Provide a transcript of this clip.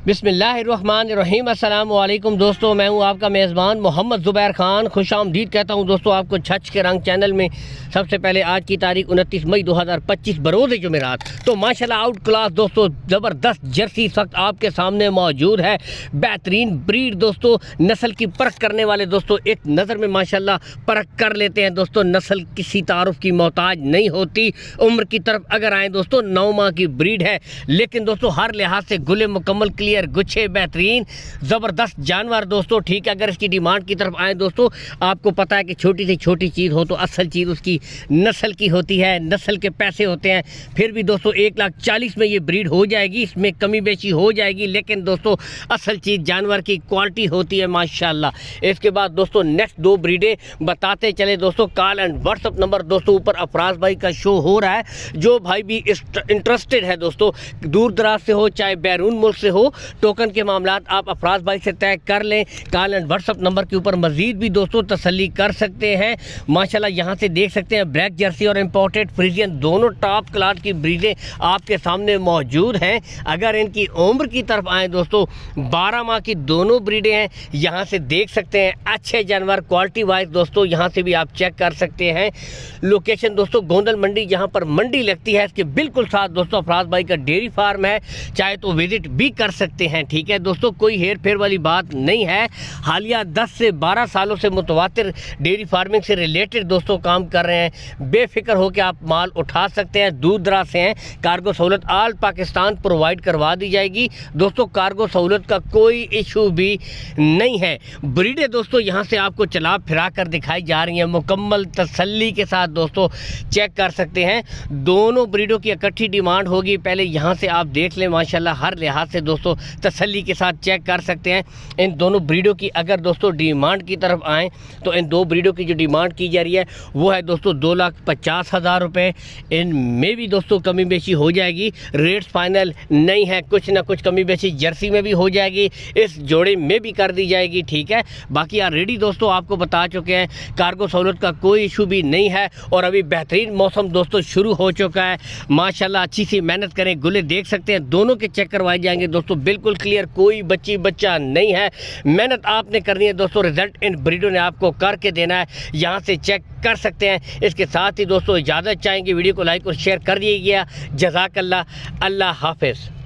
बिस्मिल्लाहिर्रहमानिर्रहीम। अस्सलाम वालेकुम दोस्तों, मैं हूं आपका मेज़बान मोहम्मद ज़ुबैर ख़ान। खुशामदीद कहता हूं दोस्तों आपको छछ के रंग चैनल में। सबसे पहले आज की तारीख 29 मई 2025 बरोज़ जुमेरात। तो माशाल्लाह आउट क्लास दोस्तों ज़बरदस्त जर्सी इस वक्त आपके सामने मौजूद है। बेहतरीन ब्रीड दोस्तों, नस्ल की परख करने वाले दोस्तों एक नज़र में माशाल्लाह परख कर लेते हैं दोस्तों। नस्ल किसी तारुफ की मोहताज नहीं होती। उम्र की तरफ अगर आए दोस्तों 9 माह की ब्रीड है, लेकिन दोस्तों हर लिहाज से गुले मुकम्मल क्लियर गुच्छे बेहतरीन ज़बरदस्त जानवर दोस्तों। ठीक है, अगर इसकी डिमांड की तरफ आए दोस्तों, आपको पता है कि छोटी से छोटी चीज़ हो तो असल चीज़ उसकी नस्ल की होती है, नस्ल के पैसे होते हैं। फिर भी दोस्तों 1,40,000 में ये ब्रीड हो जाएगी, इसमें कमी बेची हो जाएगी, लेकिन दोस्तों असल चीज़ जानवर की क्वालिटी होती है माशाल्लाह। इसके बाद दोस्तों नेक्स्ट 2 ब्रीडें बताते चले दोस्तों। कॉल एंड व्हाट्सअप नंबर दोस्तों ऊपर अफराज भाई का शो हो रहा है। जो भाई भी इंटरेस्टेड है दोस्तों, दूर दराज से हो चाहे बैरून मुल्क से हो, टोकन के मामलात आप अफराज भाई से तय कर लें। कॉल एंड व्हाट्सअप नंबर के ऊपर मजीद भी दोस्तों तसल्ली कर सकते हैं। माशाल्लाह यहाँ से देख सकते हैं ब्लैक जर्सी और इंपोर्टेड फ्रीजियन दोनों टॉप क्लास की ब्रीडें आपके सामने मौजूद हैं। अगर इनकी उम्र की तरफ आए दोस्तों, 12 माह की दोनों ब्रीडें हैं। यहाँ से देख सकते हैं अच्छे जानवर क्वालिटी वाइज दोस्तों, यहाँ से भी आप चेक कर सकते हैं। लोकेशन दोस्तों गोंदल मंडी, जहाँ पर मंडी लगती है, इसके बिल्कुल साथ दोस्तों अफराज भाई का डेयरी फार्म है, चाहे तो विजिट भी कर सकते हैं। ठीक है दोस्तों, कोई हेर फेर वाली बात नहीं है। हालिया 10 से 12 सालों से मुतवातिर डेयरी फार्मिंग से रिलेटेड दोस्तों काम कर रहे हैं। बेफिक्र हो के आप माल उठा सकते हैं। दूर दराज से हैं, कार्गो सहूलत ऑल पाकिस्तान प्रोवाइड करवा दी जाएगी दोस्तों। कार्गो सहूलत का कोई इशू भी नहीं है। ब्रीडें दोस्तों यहाँ से आपको चला फिरा कर दिखाई जा रही हैं, मुकम्मल तसल्ली के साथ दोस्तों चेक कर सकते हैं। दोनों ब्रीडों की इकट्ठी डिमांड होगी, पहले यहाँ से आप देख लें। माशाल्लाह हर लिहाज से दोस्तों तसल्ली के साथ चेक कर सकते हैं। इन दोनों ब्रीडों की अगर दोस्तों डिमांड की तरफ आएँ तो इन 2 ब्रीडों की जो डिमांड की जा रही है वो है दोस्तों 2,50,000 रुपये। इनमें भी दोस्तों कमी बेची हो जाएगी, रेट्स फाइनल नहीं है, कुछ ना कुछ कमी बेची जर्सी में भी हो जाएगी, इस जोड़े में भी कर दी जाएगी। ठीक है, बाकी ऑलरेडी दोस्तों आपको बता चुके हैं कार्गो सहूलत का कोई इशू भी नहीं है। और अभी बेहतरीन मौसम दोस्तों शुरू हो चुका है माशाल्लाह। अच्छी सी मेहनत करें, गुले देख सकते हैं दोनों के चेक करवाए जाएंगे दोस्तों, बिल्कुल क्लियर, कोई बच्चा नहीं है। मेहनत आपने करनी है दोस्तों, रिजल्ट इन ब्रीडों ने आपको करके देना है, यहाँ से चेक कर सकते हैं। इसके साथ ही दोस्तों इजाज़त चाहेंगे, वीडियो को लाइक और शेयर कर दिया गया। जज़ाकल्लाह, अल्लाह हाफिज़।